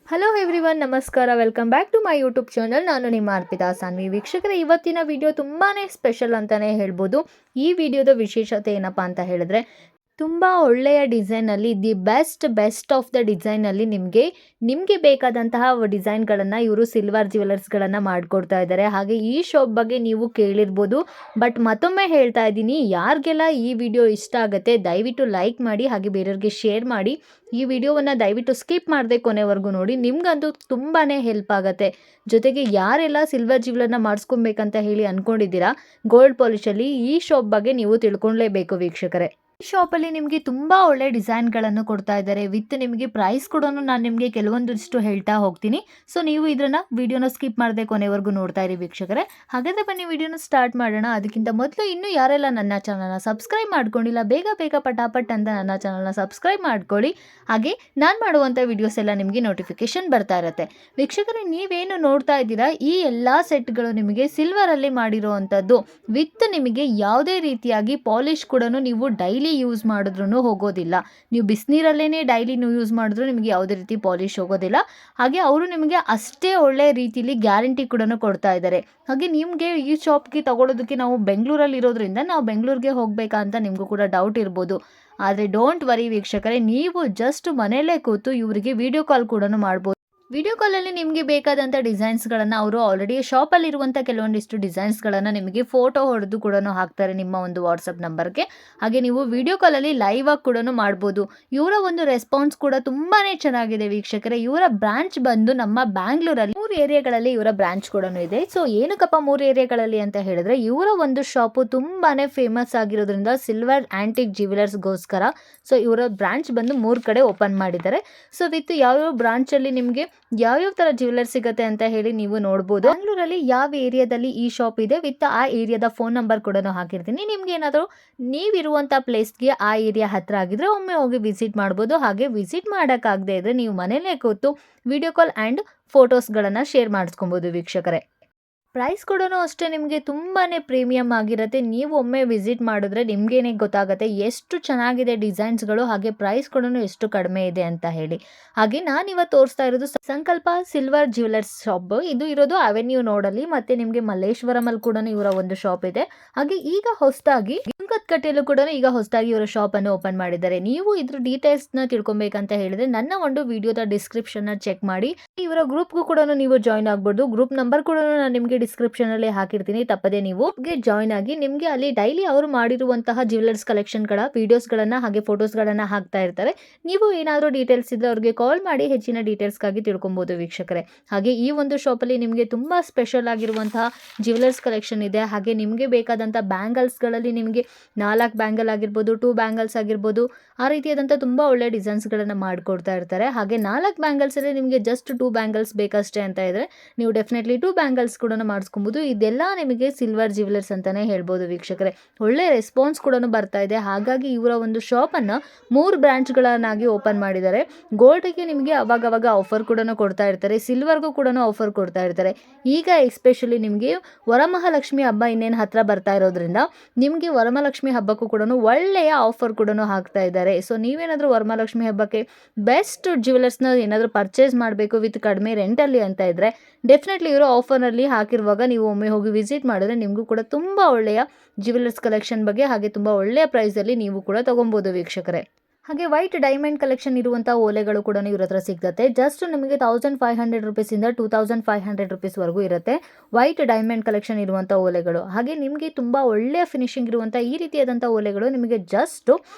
Hello everyone, ನಮಸ್ಕಾರ. Welcome back to my YouTube channel. ನಾನು ನಿಮ್ಮ ಅರ್ಪಿತಾ ಸಾನ್ವಿ. ವೀಕ್ಷಕರೇ, ಇವತ್ತಿನ ವಿಡಿಯೋ ತುಂಬಾ ಸ್ಪೆಷಲ್ ಅಂತಲೇ ಹೇಳ್ಬೋದು. ಈ ವಿಡಿಯೋದ ವಿಶೇಷತೆ ಏನಪ್ಪ ಅಂತ ಹೇಳಿದ್ರೆ, ತುಂಬ ಒಳ್ಳೆಯ ಡಿಸೈನಲ್ಲಿ ಬೆಸ್ಟ್ ಆಫ್ ದ ಡಿಸೈನಲ್ಲಿ ನಿಮಗೆ ಬೇಕಾದಂತಹ ಡಿಸೈನ್ಗಳನ್ನು ಇವರು ಸಿಲ್ವರ್ ಜ್ಯುವೆಲರ್ಸ್ಗಳನ್ನು ಮಾಡಿಕೊಡ್ತಾ ಇದ್ದಾರೆ. ಹಾಗೆ ಈ ಶಾಪ್ ಬಗ್ಗೆ ನೀವು ಕೇಳಿರ್ಬೋದು, ಬಟ್ ಮತ್ತೊಮ್ಮೆ ಹೇಳ್ತಾ ಇದ್ದೀನಿ, ಯಾರಿಗೆಲ್ಲ ಈ ವಿಡಿಯೋ ಇಷ್ಟ ಆಗುತ್ತೆ ದಯವಿಟ್ಟು ಲೈಕ್ ಮಾಡಿ, ಹಾಗೆ ಬೇರೆಯವ್ರಿಗೆ ಶೇರ್ ಮಾಡಿ. ಈ ವಿಡಿಯೋವನ್ನು ದಯವಿಟ್ಟು ಸ್ಕಿಪ್ ಮಾಡದೆ ಕೊನೆವರೆಗೂ ನೋಡಿ, ನಿಮ್ಗಂತೂ ತುಂಬಾ ಹೆಲ್ಪ್ ಆಗುತ್ತೆ. ಜೊತೆಗೆ ಯಾರೆಲ್ಲ ಸಿಲ್ವರ್ ಜ್ಯುವೆಲರ್ನ ಮಾಡಿಸ್ಕೊಬೇಕಂತ ಹೇಳಿ ಅಂದ್ಕೊಂಡಿದ್ದೀರಾ ಗೋಲ್ಡ್ ಪಾಲಿಶಲ್ಲಿ, ಈ ಶಾಪ್ ಬಗ್ಗೆ ನೀವು ತಿಳ್ಕೊಳ್ಳೇಬೇಕು ವೀಕ್ಷಕರೇ. ಈ ಶಾಪಲ್ಲಿ ನಿಮಗೆ ತುಂಬ ಒಳ್ಳೆ ಡಿಸೈನ್ಗಳನ್ನು ಕೊಡ್ತಾ ಇದ್ದಾರೆ. ವಿತ್ ನಿಮಗೆ ಪ್ರೈಸ್ ಕೂಡ ನಾನು ನಿಮಗೆ ಕೆಲವೊಂದಿಷ್ಟು ಹೇಳ್ತಾ ಹೋಗ್ತೀನಿ. ಸೊ ನೀವು ಇದನ್ನು ವಿಡಿಯೋನ ಸ್ಕಿಪ್ ಮಾಡದೆ ಕೊನೆವರೆಗೂ ನೋಡ್ತಾ ಇರಿ ವೀಕ್ಷಕರೇ. ಹಾಗಾದರೆ ಬನ್ನಿ ವಿಡಿಯೋನ ಸ್ಟಾರ್ಟ್ ಮಾಡೋಣ. ಅದಕ್ಕಿಂತ ಮೊದಲು ಇನ್ನೂ ಯಾರೆಲ್ಲ ನನ್ನ ಚಾನಲ್ನ ಸಬ್ಸ್ಕ್ರೈಬ್ ಮಾಡ್ಕೊಂಡಿಲ್ಲ, ಬೇಗ ಪಟಾಪಟ್ ಅಂತ ನನ್ನ ಚಾನಲ್ನ ಸಬ್ಸ್ಕ್ರೈಬ್ ಮಾಡ್ಕೊಳ್ಳಿ. ಹಾಗೆ ನಾನು ಮಾಡುವಂಥ ವಿಡಿಯೋಸ್ ಎಲ್ಲ ನಿಮಗೆ ನೋಟಿಫಿಕೇಶನ್ ಬರ್ತಾ ಇರುತ್ತೆ. ವೀಕ್ಷಕರೇ, ನೀವೇನು ನೋಡ್ತಾ ಇದ್ದೀರಾ, ಈ ಎಲ್ಲ ಸೆಟ್ಗಳು ನಿಮಗೆ ಸಿಲ್ವರಲ್ಲಿ ಮಾಡಿರುವಂಥದ್ದು. ವಿತ್ ನಿಮಗೆ ಯಾವುದೇ ರೀತಿಯಾಗಿ ಪಾಲಿಶ್ ಕೂಡ ನೀವು ಡೈಲಿ ಯೂಸ್ ಮಾಡಿದ್ರೂ ಹೋಗೋದಿಲ್ಲ. ನೀವು ಬಿಸಿನೀರಲ್ಲೇ ಡೈಲಿ ನೀವು ಯೂಸ್ ಮಾಡಿದ್ರು ನಿಮಗೆ ಯಾವುದೇ ರೀತಿ ಪಾಲಿಶ್ ಹೋಗೋದಿಲ್ಲ. ಹಾಗೆ ಅವರು ನಿಮಗೆ ಅಷ್ಟೇ ಒಳ್ಳೆ ರೀತಿಯಲ್ಲಿ ಗ್ಯಾರಂಟಿ ಕೂಡ ಕೊಡ್ತಾ ಇದ್ದಾರೆ. ಹಾಗೆ ನಿಮಗೆ ಈ ಶಾಪ್ಗೆ ತಗೊಳ್ಳೋದಕ್ಕೆ ನಾವು ಬೆಂಗಳೂರಲ್ಲಿ ಇರೋದ್ರಿಂದ ನಾವು ಬೆಂಗಳೂರಿಗೆ ಹೋಗಬೇಕಾ ಅಂತ ನಿಮಗೂ ಕೂಡ ಡೌಟ್ ಇರ್ಬೋದು. ಆದರೆ ಡೋಂಟ್ ವರಿ ವೀಕ್ಷಕರೇ, ನೀವು ಜಸ್ಟ್ ಮನೆಯಲ್ಲೇ ಕೂತು ಇವರಿಗೆ ವಿಡಿಯೋ ಕಾಲ್ ಕೂಡ ಮಾಡ್ಬೋದು. ವಿಡಿಯೋ ಕಾಲಲ್ಲಿ ನಿಮಗೆ ಬೇಕಾದಂಥ ಡಿಸೈನ್ಸ್ಗಳನ್ನು ಅವರು ಆಲ್ರೆಡಿ ಶಾಪಲ್ಲಿರುವಂಥ ಕೆಲವೊಂದಿಷ್ಟು ಡಿಸೈನ್ಸ್ಗಳನ್ನು ನಿಮಗೆ ಫೋಟೋ ಹೊಡೆದು ಕೂಡ ಹಾಕ್ತಾರೆ ನಿಮ್ಮ ಒಂದು ವಾಟ್ಸಪ್ ನಂಬರ್ಗೆ. ಹಾಗೆ ನೀವು ವಿಡಿಯೋ ಕಾಲಲ್ಲಿ ಲೈವ್ ಆಗಿ ಕೂಡ ಮಾಡ್ಬೋದು. ಇವರ ಒಂದು ರೆಸ್ಪಾನ್ಸ್ ಕೂಡ ತುಂಬಾ ಚೆನ್ನಾಗಿದೆ ವೀಕ್ಷಕರೇ. ಇವರ ಬ್ರಾಂಚ್ ಬಂದು ನಮ್ಮ ಬ್ಯಾಂಗ್ಳೂರಲ್ಲಿ 3 ಏರಿಯಾಗಳಲ್ಲಿ ಇವರ ಬ್ರಾಂಚ್ ಕೂಡ ಇದೆ. ಸೊ ಏನಕ್ಕಪ್ಪ 3 ಏರಿಯಾಗಳಲ್ಲಿ ಅಂತ ಹೇಳಿದ್ರೆ, ಇವರ ಒಂದು ಶಾಪು ತುಂಬಾ ಫೇಮಸ್ ಆಗಿರೋದ್ರಿಂದ ಸಿಲ್ವರ್ ಆಂಟಿಕ್ ಜ್ಯುವೆಲರ್ಸ್ಗೋಸ್ಕರ ಸೊ ಇವರ ಬ್ರಾಂಚ್ ಬಂದು 3 ಕಡೆ ಓಪನ್ ಮಾಡಿದ್ದಾರೆ. ಸೊ ವಿತ್ ಯಾವ್ಯಾವ ಬ್ರಾಂಚಲ್ಲಿ ನಿಮಗೆ ಯಾವ್ಯಾವ ಥರ ಜ್ಯುವೆಲರ್ ಸಿಗುತ್ತೆ ಅಂತ ಹೇಳಿ ನೀವು ನೋಡ್ಬೋದು. ಬ್ಯಾಂಗ್ಳೂರಲ್ಲಿ ಯಾವ ಏರಿಯಾದಲ್ಲಿ ಈ ಶಾಪ್ ಇದೆ ವಿತ್ ಆ ಏರಿಯಾದ ಫೋನ್ ನಂಬರ್ ಕೂಡ ಹಾಕಿರ್ತೀನಿ. ನಿಮ್ಗೆ ಏನಾದರೂ ನೀವಿರುವಂಥ ಪ್ಲೇಸ್ಗೆ ಆ ಏರಿಯಾ ಹತ್ರ ಆಗಿದ್ರೆ ಒಮ್ಮೆ ಹೋಗಿ ವಿಸಿಟ್ ಮಾಡ್ಬೋದು. ಹಾಗೆ ವಿಸಿಟ್ ಮಾಡೋಕ್ಕಾಗದೇ ಇದ್ರೆ ನೀವು ಮನೇಲೇ ಕೂತು ವಿಡಿಯೋ ಕಾಲ್ ಆ್ಯಂಡ್ ಫೋಟೋಸ್ಗಳನ್ನು ಶೇರ್ ಮಾಡಿಸ್ಕೊಬೋದು ವೀಕ್ಷಕರೇ. ಪ್ರೈಸ್ ಕೂಡ ಅಷ್ಟೇ ನಿಮಗೆ ತುಂಬಾ ಪ್ರೀಮಿಯಮ್ ಆಗಿರುತ್ತೆ. ನೀವು ಒಮ್ಮೆ ವಿಸಿಟ್ ಮಾಡಿದ್ರೆ ನಿಮಗೇನೆ ಗೊತ್ತಾಗುತ್ತೆ ಎಷ್ಟು ಚೆನ್ನಾಗಿದೆ ಡಿಸೈನ್ಸ್ಗಳು, ಹಾಗೆ ಪ್ರೈಸ್ ಕೂಡ ಎಷ್ಟು ಕಡಿಮೆ ಇದೆ ಅಂತ ಹೇಳಿ. ಹಾಗೆ ನಾನಿವತ್ತು ತೋರಿಸ್ತಾ ಇರೋದು ಸಂಕಲ್ಪ ಸಿಲ್ವರ್ ಜ್ಯುವೆಲರ್ಸ್ ಶಾಪ್. ಇದು ಇರೋದು ಅವೆನ್ಯೂ ನೋಡಲ್ಲಿ, ಮತ್ತೆ ನಿಮಗೆ ಮಲ್ಲೇಶ್ವರಮಲ್ಲಿ ಕೂಡ ಇವರ ಒಂದು ಶಾಪ್ ಇದೆ. ಹಾಗೆ ಈಗ ಹೊಸದಾಗಿ ಕಟ್ಟೆಯಲ್ಲೂ ಕೂಡ ಈಗ ಹೊಸದಾಗಿ ಇವರ ಶಾಪ್ ಅನ್ನು ಓಪನ್ ಮಾಡಿದ್ದಾರೆ. ನೀವು ಇದ್ರ ಡೀಟೇಲ್ಸ್ನ ತಿಳ್ಕೊಬೇಕಂತ ಹೇಳಿದ್ರೆ ನನ್ನ ಒಂದು ವಿಡಿಯೋದ ಡಿಸ್ಕ್ರಿಪ್ಷನ್ ಚೆಕ್ ಮಾಡಿ. ಇವರ ಗ್ರೂಪ್ಗೂ ಕೂಡ ನೀವು ಜಾಯ್ನ್ ಆಗ್ಬೋದು. ಗ್ರೂಪ್ ನಂಬರ್ ಕೂಡ ನಾನು ನಿಮಗೆ ಡಿಸ್ಕ್ರಿಪ್ಷನ್ ಅಲ್ಲಿ ಹಾಕಿರ್ತೀನಿ. ತಪ್ಪದೆ ನೀವು ಜಾಯ್ನ್ ಆಗಿ ನಿಮಗೆ ಅಲ್ಲಿ ಡೈಲಿ ಅವರು ಮಾಡಿರುವಂತಹ ಜ್ಯುವೆಲರ್ಸ್ ಕಲೆಕ್ಷನ್ಗಳ ವಿಡಿಯೋಸ್ಗಳನ್ನ ಹಾಗೆ ಫೋಟೋಸ್ಗಳನ್ನ ಹಾಕ್ತಾ ಇರ್ತಾರೆ. ನೀವು ಏನಾದರೂ ಡೀಟೇಲ್ಸ್ ಇದ್ರೆ ಅವ್ರಿಗೆ ಕಾಲ್ ಮಾಡಿ ಹೆಚ್ಚಿನ ಡೀಟೇಲ್ಸ್ಗಾಗಿ ತಿಳ್ಕೊಬಹುದು ವೀಕ್ಷಕರೇ. ಹಾಗೆ ಈ ಒಂದು ಶಾಪಲ್ಲಿ ನಿಮಗೆ ತುಂಬಾ ಸ್ಪೆಷಲ್ ಆಗಿರುವಂತಹ ಜ್ಯುವೆಲರ್ಸ್ ಕಲೆಕ್ಷನ್ ಇದೆ. ಹಾಗೆ ನಿಮಗೆ ಬೇಕಾದಂಥ ಬ್ಯಾಂಗಲ್ಸ್ಗಳಲ್ಲಿ ನಿಮಗೆ 4 ಬ್ಯಾಂಗಲ್ ಆಗಿರ್ಬೋದು, 2 ಬ್ಯಾಂಗಲ್ಸ್ ಆಗಿರ್ಬೋದು, ಆ ರೀತಿಯಾದಂಥ ತುಂಬ ಒಳ್ಳೆ ಡಿಸೈನ್ಸ್ಗಳನ್ನು ಮಾಡಿಕೊಡ್ತಾ ಇರ್ತಾರೆ. ಹಾಗೆ 4 ಬ್ಯಾಂಗಲ್ಸಲ್ಲಿ ನಿಮಗೆ ಜಸ್ಟ್ 2 ಬ್ಯಾಂಗಲ್ಸ್ ಬೇಕಷ್ಟೇ ಅಂತ ಇದ್ದರೆ ನೀವು ಡೆಫಿನೆಟ್ಲಿ 2 ಬ್ಯಾಂಗಲ್ಸ್ ಕೂಡ ಮಾಡಿಸ್ಕೊಬೋದು. ಇದೆಲ್ಲ ನಿಮಗೆ ಸಿಲ್ವರ್ ಜ್ಯುವೆಲರ್ಸ್ ಅಂತಲೇ ಹೇಳ್ಬೋದು ವೀಕ್ಷಕರೇ. ಒಳ್ಳೆ ರೆಸ್ಪಾನ್ಸ್ ಕೂಡ ಬರ್ತಾ ಇದೆ. ಹಾಗಾಗಿ ಇವರ ಒಂದು ಶಾಪನ್ನು 3 ಬ್ರಾಂಚ್ಗಳನ್ನಾಗಿ ಓಪನ್ ಮಾಡಿದ್ದಾರೆ. ಗೋಲ್ಡ್ಗೆ ನಿಮಗೆ ಅವಾಗವಾಗ ಆಫರ್ ಕೂಡ ಕೊಡ್ತಾ ಇರ್ತಾರೆ, ಸಿಲ್ವರ್ಗೂ ಕೂಡ ಆಫರ್ ಕೊಡ್ತಾ ಇರ್ತಾರೆ. ಈಗ ಎಸ್ಪೆಷಲಿ ನಿಮಗೆ ವರಮಹಾಲಕ್ಷ್ಮಿ ಹಬ್ಬ ಇನ್ನೇನು ಹತ್ರ ಬರ್ತಾ ಇರೋದ್ರಿಂದ ನಿಮಗೆ ವರಮಹಾಲಕ್ಷ್ಮಿ ಹಬ್ಬಕ್ಕೂ ಕೂಡ ಒಳ್ಳೆಯ ಆಫರ್ ಕೂಡ ಹಾಕ್ತಾ ಇದ್ದಾರೆ. ಸೊ ನೀವೇನಾದರೂ ವರಮಹಾಲಕ್ಷ್ಮಿ ಹಬ್ಬಕ್ಕೆ ಬೆಸ್ಟ್ ಜ್ಯುವೆಲರ್ಸ್ನ ಏನಾದರೂ ಪರ್ಚೇಸ್ ಮಾಡಬೇಕು ವಿತ್ ಕಡಿಮೆ ರೆಂಟಲ್ಲಿ ಅಂತ ಇದ್ದರೆ ಡೆಫಿನೆಟ್ಲಿ ಇವರು ಆಫರ್ನಲ್ಲಿ ಹಾಕಿರುವಾಗ ನೀವು ಒಮ್ಮೆ ಹೋಗಿ ವಿಸಿಟ್ ಮಾಡಿದ್ರೆ ನಿಮಗೂ ಕೂಡ ತುಂಬ ಒಳ್ಳೆಯ ಜ್ಯುವೆಲರ್ಸ್ ಕಲೆಕ್ಷನ್ ಬಗ್ಗೆ ಹಾಗೆ ತುಂಬ ಒಳ್ಳೆಯ ಪ್ರೈಸಲ್ಲಿ ನೀವು ಕೂಡ ತೊಗೊಬೋದು ವೀಕ್ಷಕರೇ. ಹಾಗೆ ವೈಟ್ ಡೈಮಂಡ್ ಕಲೆಕ್ಷನ್ ಇರುವಂಥ ಓಲೆಗಳು ಕೂಡ ಇವ್ರ ಹತ್ರ ಸಿಗ್ತದೆ. ಜಸ್ಟ್ ನಿಮಗೆ 1500 ರುಪೀಸಿಂದ 2500 ರುಪೀಸ್ವರೆಗೂ ಇರುತ್ತೆ ವೈಟ್ ಡೈಮಂಡ್ ಕಲೆಕ್ಷನ್ ಇರುವಂಥ ಓಲೆಗಳು. ಹಾಗೆ ನಿಮಗೆ ತುಂಬ ಒಳ್ಳೆಯ ಫಿನಿಶಿಂಗ್ ಇರುವಂಥ ಈ ರೀತಿಯಾದಂಥ ಓಲೆಗಳು ನಿಮಗೆ ಜಸ್ಟ್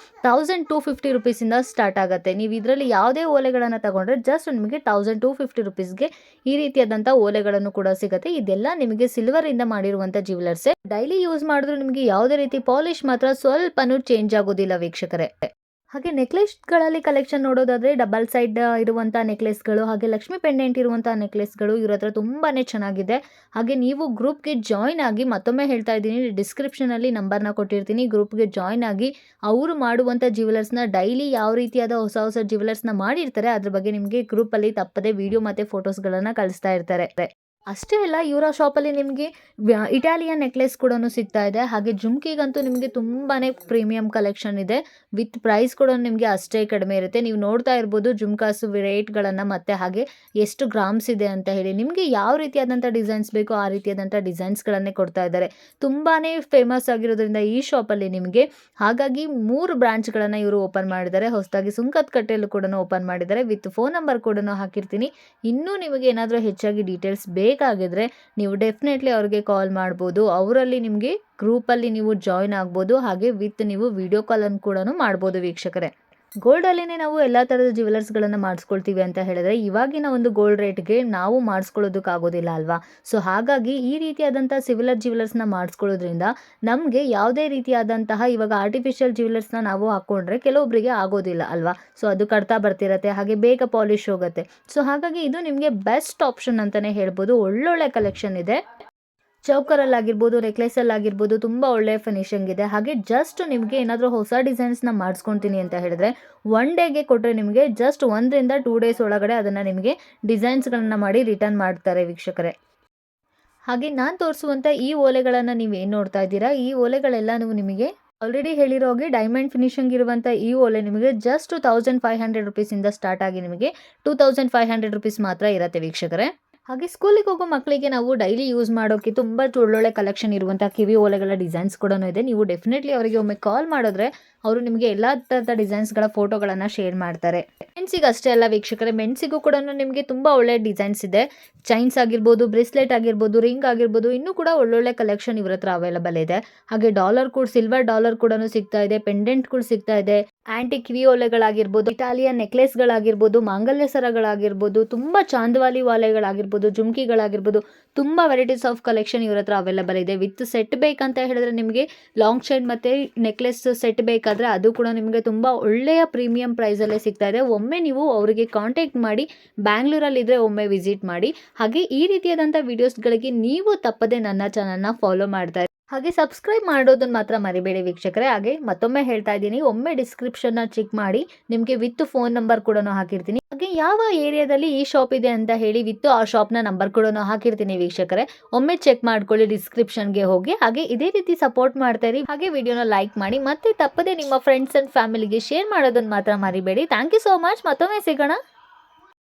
1250 ರುಪೀಸಿಂದ ಸ್ಟಾರ್ಟ್ ಆಗುತ್ತೆ. ನೀವು ಇದರಲ್ಲಿ ಯಾವುದೇ ಓಲೆಗಳನ್ನು ತಗೊಂಡ್ರೆ ಜಸ್ಟ್ ನಿಮಗೆ 1250 ರುಪೀಸ್ಗೆ ಈ ರೀತಿಯಾದಂಥ ಓಲೆಗಳನ್ನು ಕೂಡ ಸಿಗುತ್ತೆ. ಇದೆಲ್ಲ ನಿಮಗೆ ಸಿಲ್ವರಿಂದ ಮಾಡಿರುವಂಥ ಜ್ಯುವೆಲರ್ಸೇ. ಡೈಲಿ ಯೂಸ್ ಮಾಡಿದ್ರು ನಿಮಗೆ ಯಾವುದೇ ರೀತಿ ಪಾಲಿಶ್ ಮಾತ್ರ ಸ್ವಲ್ಪನೂ ಚೇಂಜ್ ಆಗೋದಿಲ್ಲ ವೀಕ್ಷಕರೇ. ಹಾಗೆ ನೆಕ್ಲೆಸ್ಗಳಲ್ಲಿ ಕಲೆಕ್ಷನ್ ನೋಡೋದಾದರೆ ಡಬಲ್ ಸೈಡ್ ಇರುವಂಥ ನೆಕ್ಲೆಸ್ಗಳು ಹಾಗೆ ಲಕ್ಷ್ಮಿ ಪೆಂಡೆಂಟ್ ಇರುವಂಥ ನೆಕ್ಲೆಸ್ಗಳು ಇವ್ರ ಹತ್ರ ತುಂಬಾ ಚೆನ್ನಾಗಿದೆ. ಹಾಗೆ ನೀವು ಗ್ರೂಪ್ಗೆ ಜಾಯ್ನ್ ಆಗಿ, ಮತ್ತೊಮ್ಮೆ ಹೇಳ್ತಾ ಇದ್ದೀನಿ, ಡಿಸ್ಕ್ರಿಪ್ಷನಲ್ಲಿ ನಂಬರ್ನ ಕೊಟ್ಟಿರ್ತೀನಿ, ಗ್ರೂಪ್ಗೆ ಜಾಯ್ನ್ ಆಗಿ ಅವರು ಮಾಡುವಂಥ ಜ್ಯುವೆಲರ್ಸ್ನ ಡೈಲಿ ಯಾವ ರೀತಿಯಾದ ಹೊಸ ಜ್ಯುವೆಲರ್ಸ್ನ ಮಾಡಿರ್ತಾರೆ ಅದ್ರ ಬಗ್ಗೆ ನಿಮಗೆ ಗ್ರೂಪಲ್ಲಿ ತಪ್ಪದೆ ವಿಡಿಯೋ ಮತ್ತು ಫೋಟೋಸ್ಗಳನ್ನು ಕಳಿಸ್ತಾ ಇರ್ತಾರೆ. ಅಷ್ಟೇ ಅಲ್ಲ, ಇವರ ಶಾಪಲ್ಲಿ ನಿಮಗೆ ಇಟಾಲಿಯನ್ ನೆಕ್ಲೆಸ್ ಕೂಡ ಸಿಗ್ತಾ ಇದೆ. ಹಾಗೆ ಜುಮ್ಕಿಗಂತೂ ನಿಮಗೆ ತುಂಬಾ ಪ್ರೀಮಿಯಂ ಕಲೆಕ್ಷನ್ ಇದೆ. ವಿತ್ ಪ್ರೈಸ್ ಕೂಡ ನಿಮಗೆ ಅಷ್ಟೇ ಕಡಿಮೆ ಇರುತ್ತೆ. ನೀವು ನೋಡ್ತಾ ಇರ್ಬೋದು ಜುಮ್ಕಾಸು ರೇಟ್ಗಳನ್ನು, ಮತ್ತು ಹಾಗೆ ಎಷ್ಟು ಗ್ರಾಮ್ಸ್ ಇದೆ ಅಂತ ಹೇಳಿ. ನಿಮಗೆ ಯಾವ ರೀತಿಯಾದಂಥ ಡಿಸೈನ್ಸ್ ಬೇಕೋ ಆ ರೀತಿಯಾದಂಥ ಡಿಸೈನ್ಸ್ಗಳನ್ನೇ ಕೊಡ್ತಾ ಇದ್ದಾರೆ. ತುಂಬಾ ಫೇಮಸ್ ಆಗಿರೋದ್ರಿಂದ ಈ ಶಾಪಲ್ಲಿ ನಿಮಗೆ. ಹಾಗಾಗಿ 3 ಬ್ರಾಂಚ್ಗಳನ್ನು ಇವರು ಓಪನ್ ಮಾಡಿದ್ದಾರೆ. ಹೊಸದಾಗಿ ಸುಂಕದಕಟ್ಟೆಯಲ್ಲೂ ಕೂಡ ಓಪನ್ ಮಾಡಿದ್ದಾರೆ. ವಿತ್ ಫೋನ್ ನಂಬರ್ ಕೂಡ ಹಾಕಿರ್ತೀನಿ. ಇನ್ನೂ ನಿಮಗೆ ಏನಾದರೂ ಹೆಚ್ಚಾಗಿ ಡೀಟೇಲ್ಸ್ ಬೇಕಾಗಿದ್ರೆ ನೀವು ಡೆಫಿನೆಟ್ಲಿ ಅವ್ರಿಗೆ ಕಾಲ್ ಮಾಡ್ಬೋದು. ಅವರಲ್ಲಿ ನಿಮಗೆ ಗ್ರೂಪಲ್ಲಿ ನೀವು ಜಾಯ್ನ್ ಆಗ್ಬೋದು. ಹಾಗೆ ವಿತ್ ನೀವು ವಿಡಿಯೋ ಕಾಲನ್ನು ಕೂಡ ಮಾಡ್ಬೋದು ವೀಕ್ಷಕರೇ. ಗೋಲ್ಡಲ್ಲಿನೇ ನಾವು ಎಲ್ಲ ಥರದ ಜ್ಯುವೆಲರ್ಸ್ಗಳನ್ನು ಮಾಡಿಸ್ಕೊಳ್ತೀವಿ ಅಂತ ಹೇಳಿದ್ರೆ ಇವಾಗಿನ ಒಂದು ಗೋಲ್ಡ್ ರೇಟ್ಗೆ ನಾವು ಮಾಡಿಸ್ಕೊಳ್ಳೋದಕ್ಕಾಗೋದಿಲ್ಲ ಅಲ್ವಾ. ಸೊ ಹಾಗಾಗಿ ಈ ರೀತಿಯಾದಂಥ ಸಿವಿಲರ್ ಜ್ಯುವೆಲರ್ಸ್ನ ಮಾಡಿಸ್ಕೊಳ್ಳೋದ್ರಿಂದ ನಮಗೆ ಯಾವುದೇ ರೀತಿಯಾದಂತಹ ಇವಾಗ ಆರ್ಟಿಫಿಷಿಯಲ್ ಜ್ಯುವೆಲರ್ಸ್ನ ನಾವು ಹಾಕ್ಕೊಂಡ್ರೆ ಕೆಲವೊಬ್ಬರಿಗೆ ಆಗೋದಿಲ್ಲ ಅಲ್ವಾ. ಸೊ ಅದು ಕಟ್ತಾ ಬರ್ತಿರತ್ತೆ, ಹಾಗೆ ಬೇಗ ಪಾಲಿಶ್ ಹೋಗುತ್ತೆ. ಸೊ ಹಾಗಾಗಿ ಇದು ನಿಮಗೆ ಬೆಸ್ಟ್ ಆಪ್ಷನ್ ಅಂತಲೇ ಹೇಳ್ಬೋದು. ಒಳ್ಳೊಳ್ಳೆ ಕಲೆಕ್ಷನ್ ಇದೆ. ಚೌಕರಲ್ಲಾಗಿರ್ಬೋದು, ನೆಕ್ಲೆಸಲ್ಲಾಗಿರ್ಬೋದು ತುಂಬ ಒಳ್ಳೆಯ ಫಿನಿಶಿಂಗ್ ಇದೆ. ಹಾಗೆ ಜಸ್ಟ್ ನಿಮಗೆ ಏನಾದರೂ ಹೊಸ ಡಿಸೈನ್ಸ್ನ ಮಾಡಿಸ್ಕೊತೀನಿ ಅಂತ ಹೇಳಿದ್ರೆ 1 ಡೇಗೆ ಕೊಟ್ಟರೆ ನಿಮಗೆ ಜಸ್ಟ್ 1 ರಿಂದ 2 ಡೇಸ್ ಒಳಗಡೆ ಅದನ್ನು ನಿಮಗೆ ಡಿಸೈನ್ಸ್ಗಳನ್ನು ಮಾಡಿ ರಿಟರ್ನ್ ಮಾಡ್ತಾರೆ ವೀಕ್ಷಕರೇ. ಹಾಗೆ ನಾನು ತೋರಿಸುವಂಥ ಈ ಓಲೆಗಳನ್ನು ನೀವೇನು ನೋಡ್ತಾ ಇದ್ದೀರಾ, ಈ ಓಲೆಗಳೆಲ್ಲನೂ ನಿಮಗೆ ಆಲ್ರೆಡಿ ಹೇಳಿರೋ ಹಾಗೆ ಡೈಮಂಡ್ ಫಿನಿಶಿಂಗ್ ಇರುವಂಥ ಈ ಓಲೆ ನಿಮಗೆ ಜಸ್ಟ್ 1500 ರುಪೀಸಿಂದ ಸ್ಟಾರ್ಟ್ ಆಗಿ ನಿಮಗೆ 2500 ರುಪೀಸ್ ಮಾತ್ರ ಇರುತ್ತೆ ವೀಕ್ಷಕರೇ. ಹಾಗೆ ಸ್ಕೂಲಿಗೆ ಹೋಗೋ ಮಕ್ಕಳಿಗೆ ನಾವು ಡೈಲಿ ಯೂಸ್ ಮಾಡೋಕ್ಕೆ ತುಂಬ ಒಳ್ಳೊಳ್ಳೆ ಕಲೆಕ್ಷನ್ ಇರುವಂಥ ಕಿವಿ ಓಲೆಗಳ ಡಿಸೈನ್ಸ್ ಕೂಡ ಇದೆ. ನೀವು ಡೆಫಿನೆಟ್ಲಿ ಅವರಿಗೆ ಒಮ್ಮೆ ಕಾಲ್ ಮಾಡಿದ್ರೆ ಅವರು ನಿಮಗೆ ಎಲ್ಲ ಥರದ ಡಿಸೈನ್ಸ್ಗಳ ಫೋಟೋಗಳನ್ನು ಶೇರ್ ಮಾಡ್ತಾರೆ. ಮೆನ್ಸಿಗೆ ಅಷ್ಟೇ ಅಲ್ಲ ವೀಕ್ಷಕರೇ, ಮೆನ್ಸಿಗೂ ಕೂಡ ನಿಮಗೆ ತುಂಬ ಒಳ್ಳೆ ಡಿಸೈನ್ಸ್ ಇದೆ. ಚೈನ್ಸ್ ಆಗಿರ್ಬೋದು, ಬ್ರೇಸ್ಲೆಟ್ ಆಗಿರ್ಬೋದು, ರಿಂಗ್ ಆಗಿರ್ಬೋದು, ಇನ್ನೂ ಕೂಡ ಒಳ್ಳೊಳ್ಳೆ ಕಲೆಕ್ಷನ್ ಇವ್ರ ಹತ್ರ ಅವೈಲಬಲ್ ಇದೆ. ಹಾಗೆ ಡಾಲರ್ ಕೂಡ, ಸಿಲ್ವರ್ ಡಾಲರ್ ಕೂಡ ಸಿಗ್ತಾ ಇದೆ, ಪೆಂಡೆಂಟ್ಗಳು ಸಿಗ್ತಾ ಇದೆ, ಆಂಟಿ ಕಿವಿ ಓಲೆಗಳಾಗಿರ್ಬೋದು, ಇಟಾಲಿಯನ್ ನೆಕ್ಲೆಸ್ಗಳಾಗಿರ್ಬೋದು, ಮಾಂಗಲ್ಯ ಸರಗಳಾಗಿರ್ಬೋದು, ತುಂಬ ಚಾಂದವಾಲಿ ವಾಲೆಗಳಾಗಿರ್ಬೋದು, ಜುಮ್ಕಿಗಳಾಗಿರ್ಬೋದು, ತುಂಬ ವೆರೈಟೀಸ್ ಆಫ್ ಕಲೆಕ್ಷನ್ ಇವ್ರ ಹತ್ರ ಅವೈಲಬಲ್ ಇದೆ. ವಿತ್ ಸೆಟ್ ಬೇಕಂತ ಹೇಳಿದ್ರೆ ನಿಮಗೆ ಲಾಂಗ್ ಚೈನ್ ಮತ್ತು ನೆಕ್ಲೆಸ್ ಸೆಟ್ ಬೇಕಾದರೆ ಅದು ಕೂಡ ನಿಮಗೆ ತುಂಬ ಒಳ್ಳೆಯ ಪ್ರೀಮಿಯಂ ಪ್ರೈಸಲ್ಲೇ ಸಿಗ್ತಾ ಇದೆ. ಒಮ್ಮೆ ನೀವು ಅವರಿಗೆ ಕಾಂಟ್ಯಾಕ್ಟ್ ಮಾಡಿ, ಬ್ಯಾಂಗ್ಳೂರಲ್ಲಿದ್ದರೆ ಒಮ್ಮೆ ವಿಸಿಟ್ ಮಾಡಿ. ಹಾಗೆ ಈ ರೀತಿಯಾದಂಥ ವೀಡಿಯೋಸ್ಗಳಿಗೆ ನೀವು ತಪ್ಪದೆ ನನ್ನ ಚಾನಲ್ನ ಫಾಲೋ ಮಾಡ್ತಾ ಇರಿ. ಹಾಗೆ ಸಬ್ಸ್ಕ್ರೈಬ್ ಮಾಡೋದನ್ನು ಮಾತ್ರ ಮರಿಬೇಡಿ ವೀಕ್ಷಕರೇ. ಹಾಗೆ ಮತ್ತೊಮ್ಮೆ ಹೇಳ್ತಾ ಇದ್ದೀನಿ, ಒಮ್ಮೆ ಡಿಸ್ಕ್ರಿಪ್ಷನ್ನ ಚೆಕ್ ಮಾಡಿ, ನಿಮಗೆ ವಿತ್ ಫೋನ್ ನಂಬರ್ ಕೂಡ ಹಾಕಿರ್ತೀನಿ. ಹಾಗೆ ಯಾವ ಏರಿಯಾದಲ್ಲಿ ಈ ಶಾಪ್ ಇದೆ ಅಂತ ಹೇಳಿ ವಿತ್ ಆ ಶಾಪ್ನ ನಂಬರ್ ಕೂಡ ಹಾಕಿರ್ತೀನಿ ವೀಕ್ಷಕರೇ. ಒಮ್ಮೆ ಚೆಕ್ ಮಾಡ್ಕೊಳ್ಳಿ, ಡಿಸ್ಕ್ರಿಪ್ಷನ್ಗೆ ಹೋಗಿ. ಹಾಗೆ ಇದೇ ರೀತಿ ಸಪೋರ್ಟ್ ಮಾಡ್ತಾ ಇರಿ. ಹಾಗೆ ವಿಡಿಯೋನ ಲೈಕ್ ಮಾಡಿ, ಮತ್ತೆ ತಪ್ಪದೆ ನಿಮ್ಮ ಫ್ರೆಂಡ್ಸ್ ಆ್ಯಂಡ್ ಫ್ಯಾಮಿಲಿಗೆ ಶೇರ್ ಮಾಡೋದನ್ನು ಮಾತ್ರ ಮರಿಬೇಡಿ. Thank you so much. ಮತ್ತೊಮ್ಮೆ ಸಿಗೋಣ.